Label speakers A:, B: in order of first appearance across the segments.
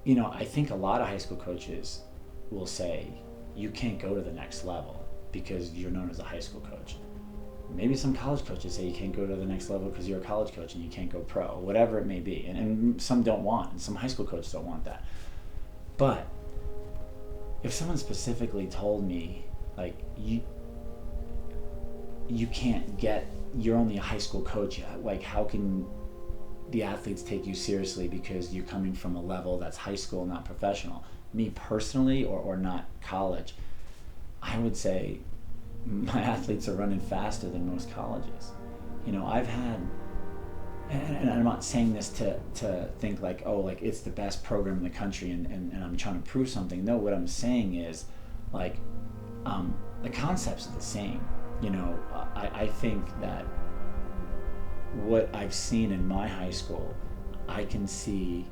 A: I think a lot of high school coaches will say you can't go to the next level because you're known as a high school coach. Maybe some college coaches say you can't go to the next level because you're a college coach and you can't go pro, whatever it may be. And some don't want, and some high school coaches don't want that. But if someone specifically told me, like, you can't get, you're only a high school coach, like, how can the athletes take you seriously because you're coming from a level that's high school, not professional? Me personally, or not college, I would say my athletes are running faster than most colleges. I've had, and I'm not saying this to think like, oh, like it's the best program in the country and I'm trying to prove something. No, what I'm saying is, like, the concepts are the same. I think that what I've seen in my high school, I can see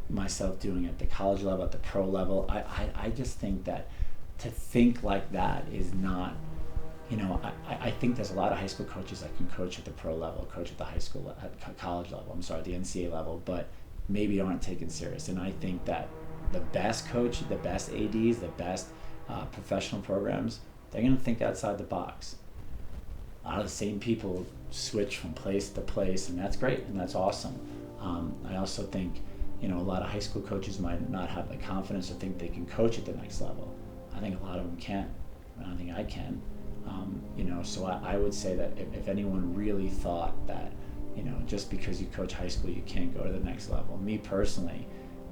A: myself doing at the college level, at the pro level. I just think that to think like that is not, I think there's a lot of high school coaches that can coach at the pro level, coach at the high school, at college level, the NCAA level, but maybe aren't taken serious. And I think that the best coach, the best ADs, the best professional programs, they're going to think outside the box. A lot of the same people switch from place to place, and that's great, and that's awesome. I also think, a lot of high school coaches might not have the confidence or think they can coach at the next level. I think a lot of them can't. I don't think I can. So I would say that if anyone really thought that, just because you coach high school, you can't go to the next level. Me personally,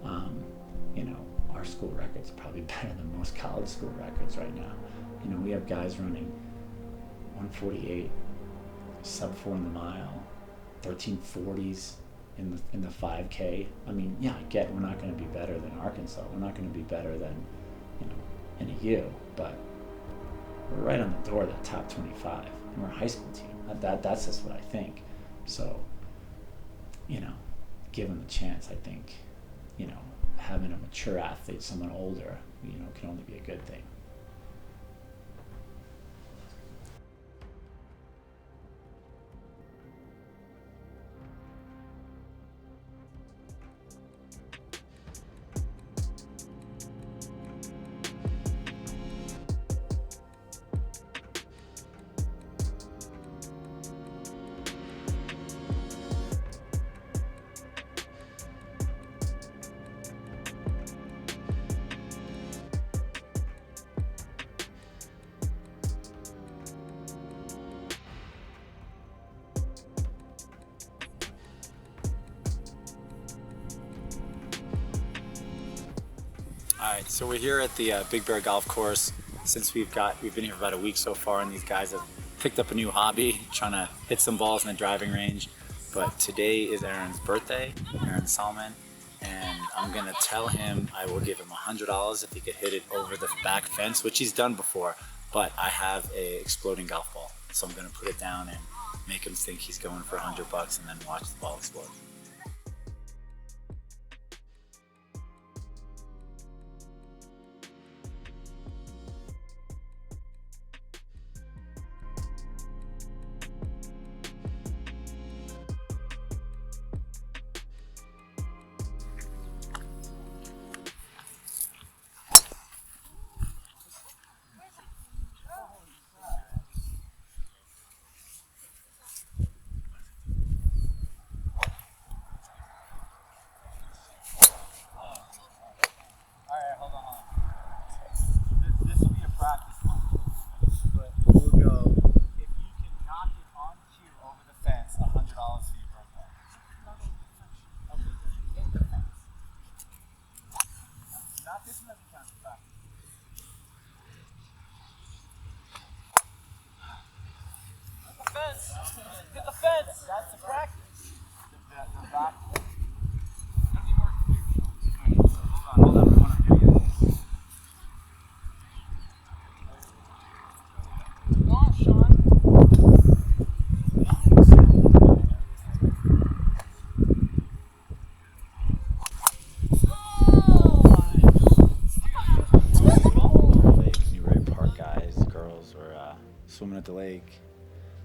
A: our school records are probably better than most college school records right now. We have guys running 148, sub 4 in the mile, 1340s in the 5K. I mean, yeah, I get we're not going to be better than Arkansas. We're not going to be better than, NAU, but we're right on the door of the top 25, and we're a high school team. That's just what I think. So, given the chance, I think, having a mature athlete, someone older, can only be a good thing. Alright, so we're here at the Big Bear Golf Course. Since we've been here for about a week so far, and these guys have picked up a new hobby, trying to hit some balls in the driving range. But today is Aaron's birthday, Aaron Salmon, and I'm gonna tell him I will give him $100 if he could hit it over the back fence, which he's done before, but I have a exploding golf ball. So I'm gonna put it down and make him think he's going for $100 and then watch the ball explode.
B: Hit the fence! That's the practice. The back. Hold on. We want to video this. Go on, Sean.
A: Newbury Park guys, girls were swimming at the lake.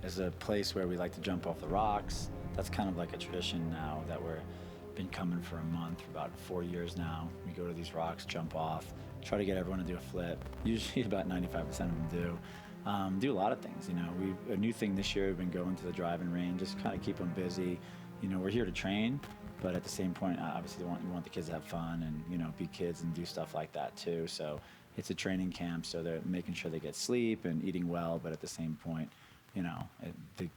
A: There's a place where we like to jump off the rocks. That's kind of like a tradition now that we're been coming for a month, for about 4 years now. We go to these rocks, jump off, try to get everyone to do a flip. Usually about 95% of them do. Do a lot of things, you know. A new thing this year, we've been going to the driving range, just kind of keep them busy. You know, we're here to train, but at the same point, obviously you want the kids to have fun and, you know, be kids and do stuff like that too. So it's a training camp, so they're making sure they get sleep and eating well, but at the same point, you know, it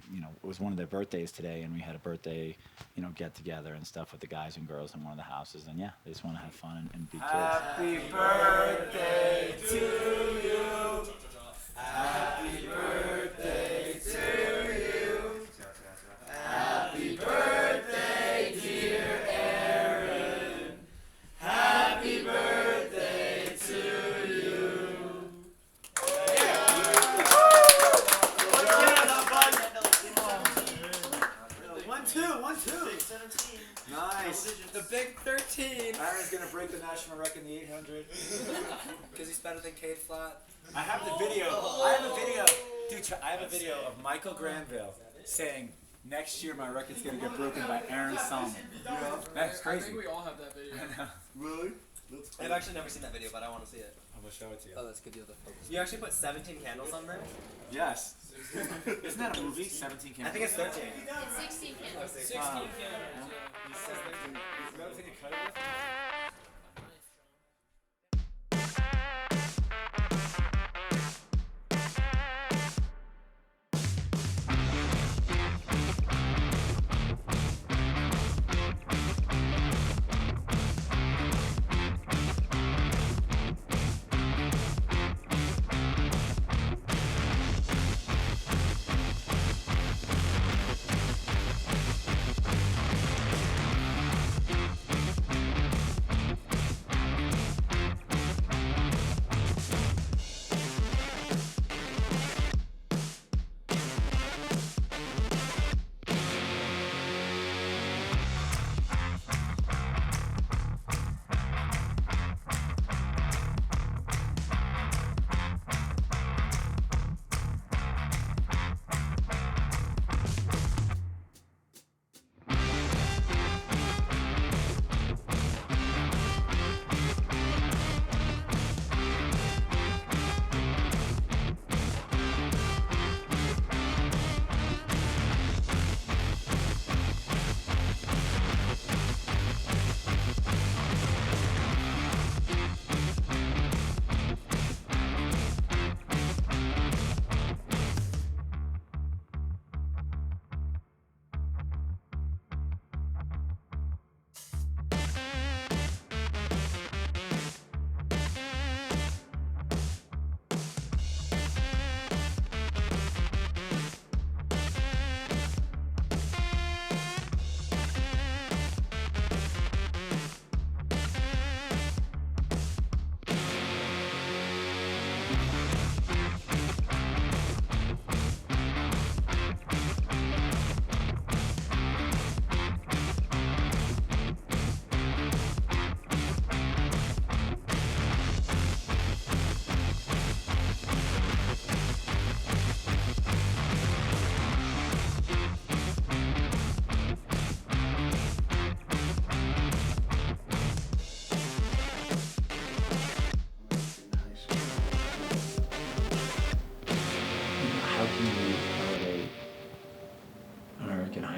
A: was one of their birthdays today, and we had a birthday, you know, get together and stuff with the guys and girls in one of the houses, and yeah, they just want to have fun and be kids.
B: Happy birthday to you. Happy birthday to you. Happy birthday, dear Aaron. Happy birthday to you. One, two. Big 17. Nice.
C: The big 13.
B: Aaron's gonna break the national record in the 800.
C: Because he's better than Cade Flat.
B: I have the video. I have a video of Michael Granville saying, "Next year my record's gonna get broken by Aaron Solomon." That's
C: I
B: crazy.
C: think we all have that video.
B: Really?
D: I've actually never seen that video, but I want to see it.
B: I'm gonna show it to you.
C: Oh, that's good. You have the focus.
D: You actually put 17 candles on there?
B: Yes. Isn't that a movie? 17
D: I
B: candles.
D: think it's 13.
E: It's 16 candles.
C: 16
B: candles.
C: candles.
B: Is that everything you cut it with?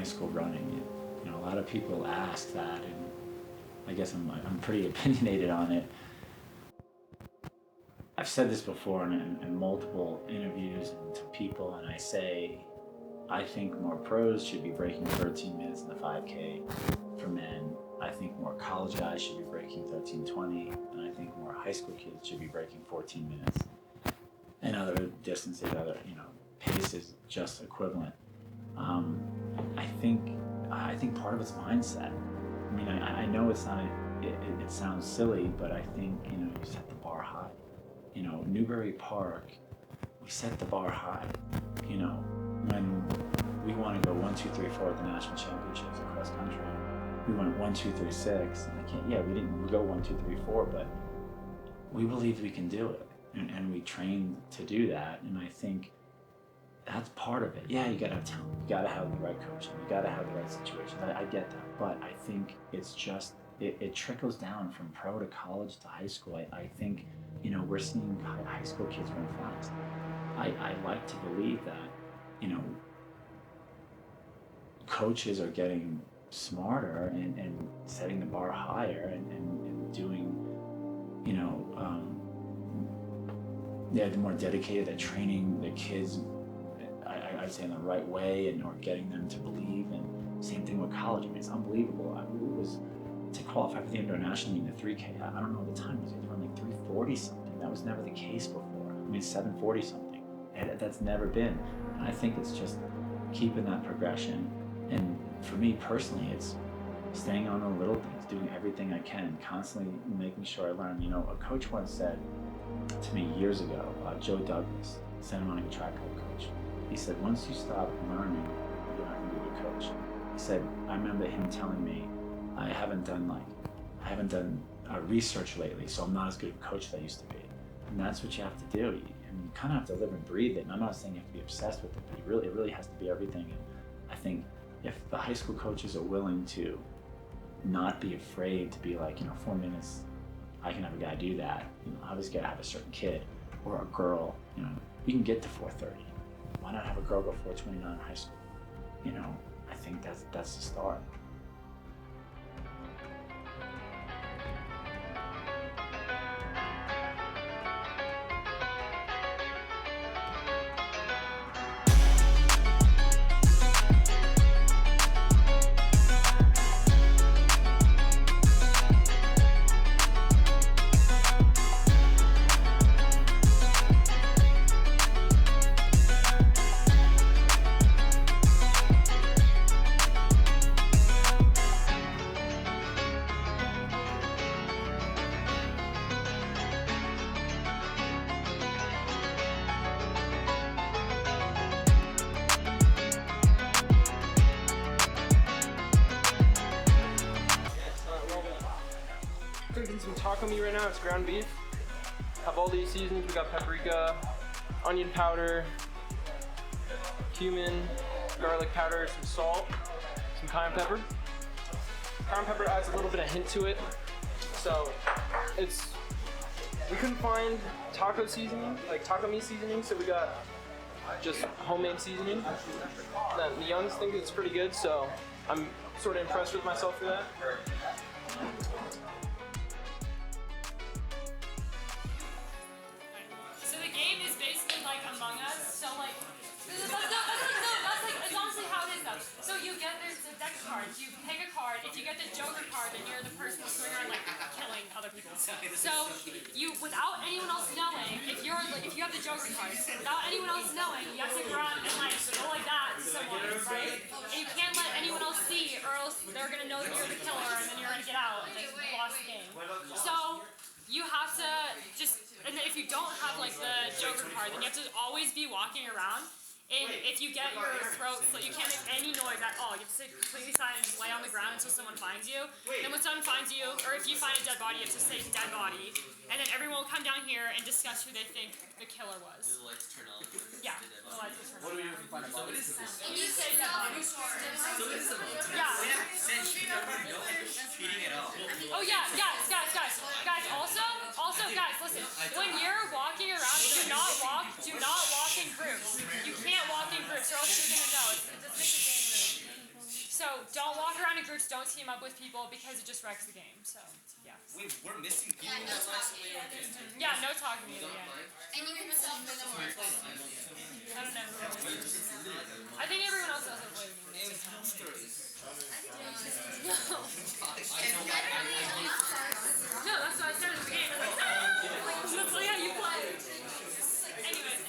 A: School running. You know, a lot of people ask that, and I guess I'm pretty opinionated on it. I've said this before in multiple interviews and to people, and I say I think more pros should be breaking 13 minutes in the 5K for men. I think more college guys should be breaking 13:20, and I think more high school kids should be breaking 14 minutes. And other distances, other pace is just equivalent. I think part of it's mindset. I mean, I know it's not. It sounds silly, but I think you set the bar high. Newbury Park, we set the bar high. When we want to go 1, 2, 3, 4 at the national championships across country, we went 1, 2, 3, 6. And we didn't go 1, 2, 3, 4, but we believed we can do it, and we trained to do that. And I think that's part of it. Yeah, you gotta have talent. You gotta have the right coaching. You gotta have the right situation. I get that, but I think it's just it trickles down from pro to college to high school. I think we're seeing high school kids run fast. I like to believe that coaches are getting smarter and setting the bar higher and doing they're more dedicated at training the kids. I'd say in the right way or getting them to believe. And same thing with college. I mean, it's unbelievable. It was to qualify for the international meet, the 3K. I don't know what the time was. It was around like 3:40 something. That was never the case before. I mean, 7:40 something. And that's never been. And I think it's just keeping that progression. And for me personally, it's staying on the little things, doing everything I can, constantly making sure I learn. A coach once said to me years ago, Joe Douglas, Santa Monica track club coach. He said, once you stop learning, you're not going to be a good coach. He said, I remember him telling me, I haven't done research lately, so I'm not as good a coach as I used to be. And that's what you have to do. You kind of have to live and breathe it. And I'm not saying you have to be obsessed with it, but it really has to be everything. And I think if the high school coaches are willing to not be afraid to be like, 4 minutes, I can have a guy do that. Obviously, gotta have a certain kid or a girl. You can get to 4:30. Why not have a girl go 4:29 in high school? I think that's the start.
E: Cooking some taco meat right now. It's ground beef. Have all these seasonings. We got paprika, onion powder, cumin, garlic powder, some salt, some cayenne pepper. Cayenne pepper adds a little bit of hint to it. So we couldn't find taco seasoning, like taco meat seasoning, so we got just homemade seasoning. The youngs think it's pretty good, so I'm sort of impressed with myself for that.
F: So the game is basically like Among Us. So like, that's it's honestly how it is though. So there's the deck cards. You pick a card. If you get the Joker card, then you're the person who's going around like killing other people. So you, without anyone else knowing, if you have the Joker card, without anyone else knowing, you have to go around and like go like that to someone, right? And you can't let anyone else see, or else they're gonna know that you're the killer, and then you're gonna get out and like lost the game. So you have to and then if you don't have like the Joker card, then you have to always be walking around. And if you get your throat slit, you can't make any noise at all. You have to stay completely silent and just lay on the ground until someone finds you. Then when someone finds you, or if you find a dead body, you have to say dead body. And then everyone will come down here and discuss who they think the killer was.
C: Do the lights turn on?
F: Yeah, the lights will turn on.
B: What do we do if we find a body?
F: You say dead body.
C: So it is a montage.
F: Yeah.
C: We haven't said no cheating at all.
F: Oh yeah, guys, also guys, listen. When you're walking around, do not walk in groups. You can't walk in groups, or else you're gonna know. It just makes the game rude. So don't walk around in groups. Don't team up with people because it just wrecks the game. So yeah.
C: We're missing people.
F: Yeah, no talking to you. Yeah.
G: And you can self-minimize.
F: I don't know. I think everyone else knows how to play the game. No, that's what I said in the game. I was like, no! That's like how you play. Anyways.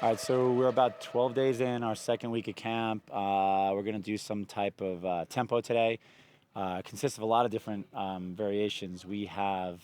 A: All right, so we're about 12 days in our second week of camp. We're going to do some type of tempo today. It consists of a lot of different variations. We have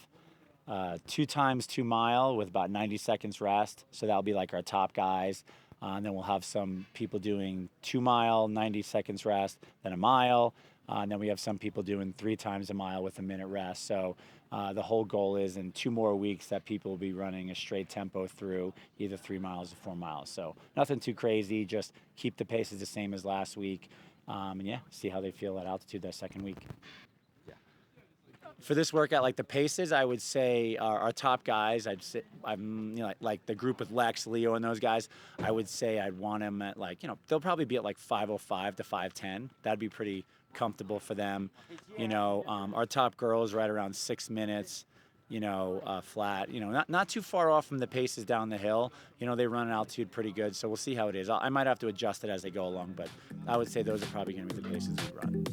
A: 2 times 2 mile with about 90 seconds rest. So that'll be like our top guys. And then we'll have some people doing 2 mile, 90 seconds rest, then a mile. And then we have some people doing 3 times a mile with a minute rest. So the whole goal is in 2 more weeks that people will be running a straight tempo through either 3 miles or 4 miles. So nothing too crazy, just keep the paces the same as last week. And yeah, see how they feel at altitude that second week. For this workout, like the paces, I would say our top guys. I'm like the group with Lex, Leo, and those guys. I would say I'd want them at they'll probably be at like 5:05 to 5:10. That'd be pretty comfortable for them. Our top girls right around 6 minutes. Flat. Not too far off from the paces down the hill. They run at altitude pretty good, so we'll see how it is. I might have to adjust it as they go along, but I would say those are probably going to be the paces we run.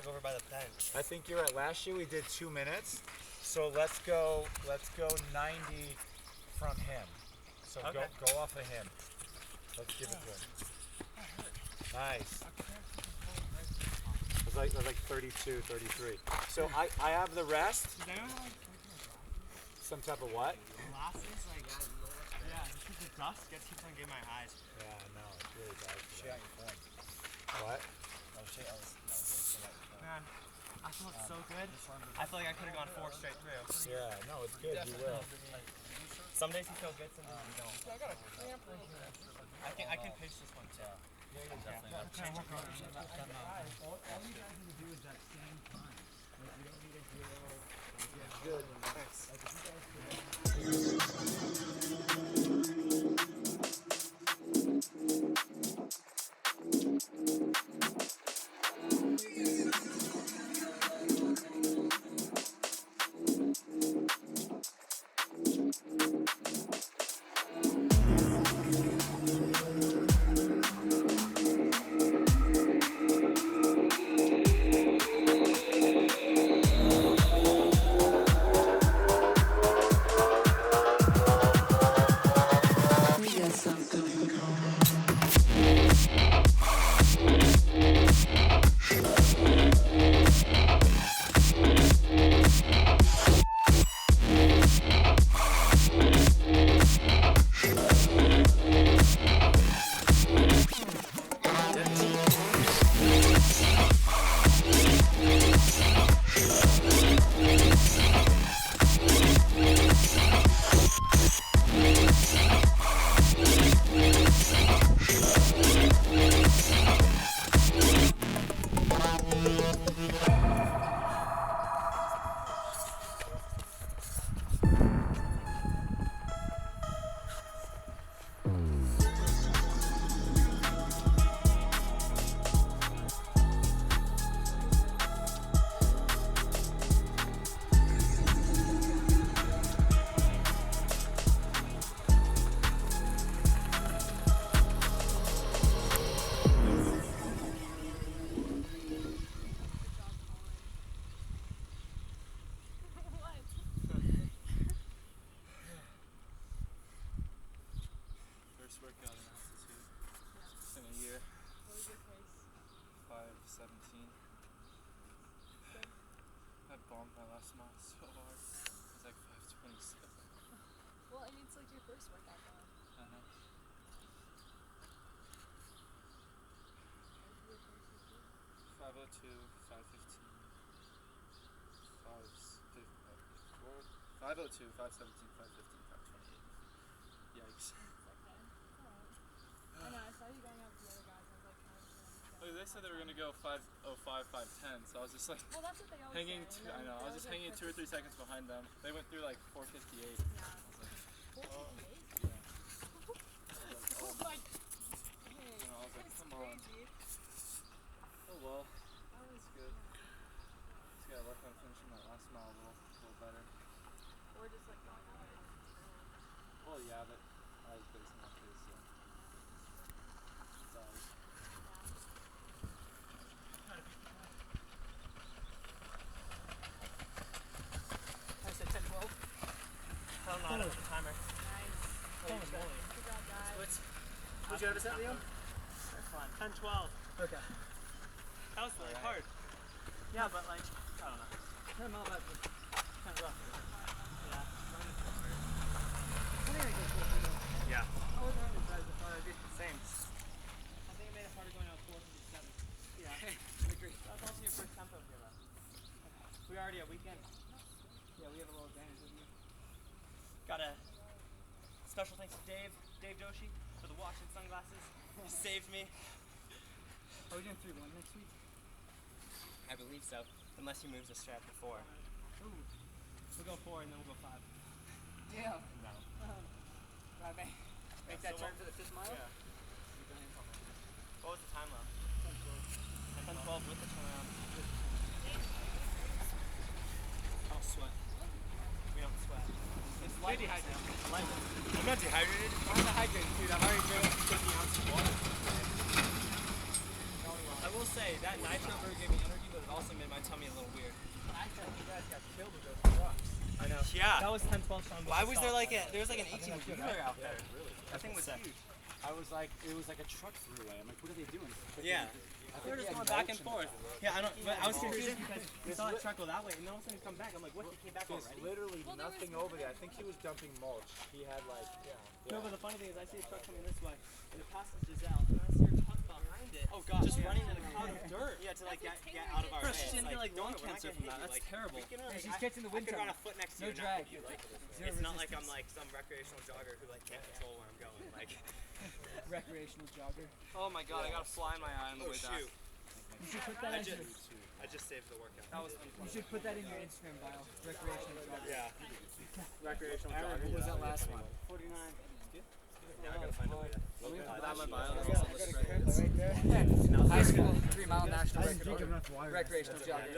D: Over by the bench.
B: I think you're right. Last year we did 2 minutes, so let's go 90 from him. So
D: Okay.
B: go off of him. Let's give it to him. Nice. It was like 32, 33. So I have the rest. Some type of what?
D: Glasses, yeah, because the dust keeps on getting my eyes.
B: Yeah, no, it's really bad. Shit on your phone. What?
D: Man, I felt so good. I feel like I could have gone 4 straight through.
B: Yeah, no, it's good. You will.
D: Some days you feel good, some days you don't. I got a cramp right here. I can pace this one too. Yeah, definitely. All you guys need to do is that same time. Like, you don't need a hero. Good. Thanks.
G: first workout going?
D: 5:02, 5:15, 5:02, 5:17, 5:15, 5:28. Yikes.
F: I know, I saw you going out with the other guys, and I was like, kind of just
D: They said they were gonna go 5:05, 5:10, so I was just like
F: well, that's what they always
D: hanging.
F: say.
D: I know. I was just hanging 2 or 3 seconds behind them. They went through like 4:58.
F: Yeah.
D: I was like, oh,
F: Yeah.
D: yeah.
F: Oh my.
D: You know, I was like,
F: That's
D: come on.
F: crazy.
D: Oh well, it's good. Just gotta work on finishing that last mile a little better.
F: Or just like going out there.
D: Well, yeah, but I was basing off his, so it's alright.
E: I said 10-12.
D: I don't know. I don't have the timer.
F: Nice.
E: Holy moly.
F: Good job, guys.
E: Would you have a set, Liam?
D: That's fine.
E: 10-12. Okay.
D: That was like hard.
E: Yeah, but like, I don't know. No, but kind of rough. Yeah.
D: Yeah.
E: I wasn't really surprised if I did the same. I think it made it harder going out 407. Yeah. I agree. That's also your first tempo here, though. We're already at weekend. Yeah, we have a little advantage of you. Got a special thanks to Dave Doshi, for the watch and sunglasses. He saved me. Are we doing 3-1 next week?
D: I believe so. Unless he moves the strap to 4.
E: Ooh. We'll go 4 and then we'll go 5.
D: Damn.
E: No. Make that turn for the 5th mile?
D: Yeah. What was the time though? 10:12 with the turnaround. I don't sweat. We don't sweat.
E: It's light dehydrated.
D: I'm not dehydrated.
E: I'm not hydrated, dude. I've already drank 50 ounces of water.
D: I will say that nitro burger gave me energy, but it also made my tummy a little weird.
E: I thought you guys got killed with those trucks.
D: I know. Yeah.
E: That was 10-12 Sean.
D: Why was there like there was like an 18 wheeler out there? That thing was huge.
B: I was like, it was like a truck throughway. I'm like, what are they doing?
D: Yeah. They were just going back and forth. Yeah, I don't. But I was confused because we saw it truck go that way, and then all of a sudden he come back. I'm like, what? He came back
B: There's
D: already?
B: literally nothing over there. I think he was dumping mulch. He had like,
E: No, but the funny thing is I see a truck coming this way, and it passes Giselle, and I see her truck behind it.
D: Oh gosh.
E: Just running in a cloud of dirt.
D: Yeah, to like get out of our way.
E: She's gonna get like lung
D: we're not
E: cancer
D: gonna
E: from
D: hit
E: that.
D: you,
E: That's
D: like,
E: terrible.
D: we can really-
E: She's catching the wind
D: I could run
E: tunnel.
D: a foot next to
E: No
D: you and
E: drag.
D: not hit you, like,
E: Zero
D: it's not like I'm
E: resistance.
D: like some recreational jogger who like can't control where I'm going. Like,
E: Recreational jogger.
D: oh my god, I got a fly in my eye on the way back.
E: You should put that in your,
D: I just saved the workout. That was
E: you should put that in your Instagram bio. Recreational jogger.
D: Yeah. Recreational
B: Aaron,
D: jogger.
B: what was that last one?
E: 49.
D: Yeah, I gotta find a way to. That my bio.
E: High school 3-mile national record. Recreational jogger.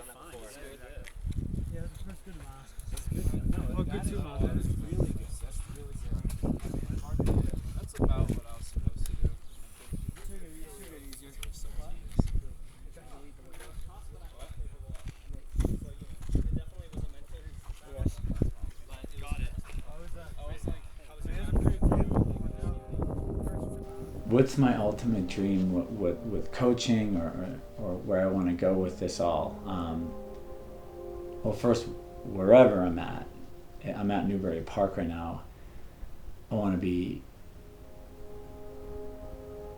H: Yeah, that's good last. Oh, good 2 miles.
B: That is really good. That's really good.
D: That's about what I was supposed to do.
A: What's my ultimate dream with coaching or where I want to go with this all? Well, first, wherever I'm at Newbury Park right now. I want to be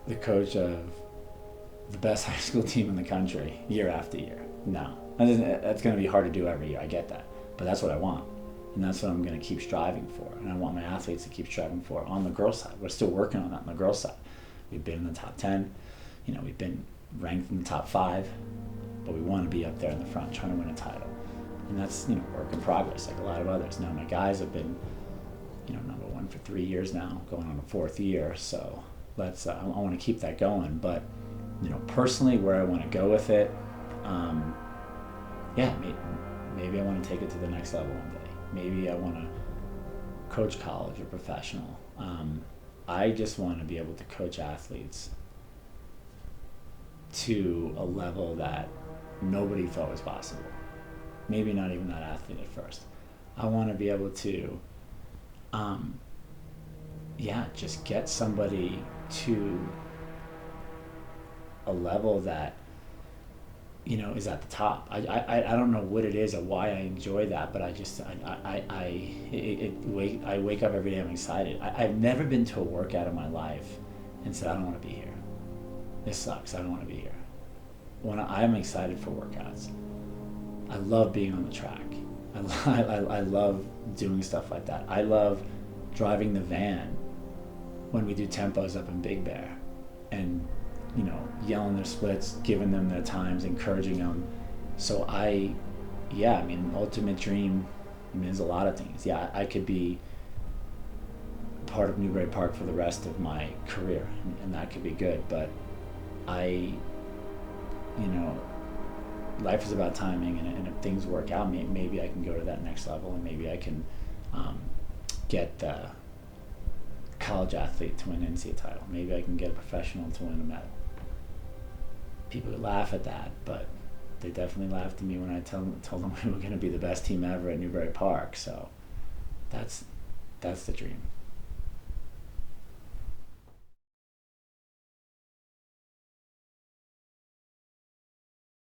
A: the coach of the best high school team in the country year after year. No, that's going to be hard to do every year. I get that, but that's what I want, and that's what I'm going to keep striving for. And I want my athletes to keep striving for on the girls' side. We're still working on that on the girls' side. We've been in the top 10. We've been ranked in the top 5, but we want to be up there in the front trying to win a title. And that's, work in progress like a lot of others. Now my guys have been, number 1 for 3 years now, going on the 4th year. So let's, I want to keep that going. But, personally where I want to go with it, maybe I want to take it to the next level one day. Maybe I want to coach college or professional. I just want to be able to coach athletes to a level that nobody thought was possible. Maybe not even that athlete at first. I want to be able to, just get somebody to a level that you know, is at the top. I don't know what it is or why I enjoy that, but I just I wake up every day, I'm excited. I've never been to a workout in my life and said I don't want to be here. This sucks. I don't want to be here. When I'm excited for workouts, I love being on the track. I love doing stuff like that. I love driving the van when we do tempos up in Big Bear, and you know, yelling their splits, giving them their times, encouraging them. So yeah, I mean, ultimate dream means a lot of things. Yeah, I could be part of Newbury Park for the rest of my career, and that could be good. But you know, life is about timing, and if things work out, maybe I can go to that next level, and maybe I can get the college athlete to win an NCAA title. Maybe I can get a professional to win a medal. People would laugh at that, but they definitely laughed at me when I told them we were going to be the best team ever at Newbury Park. So that's the dream.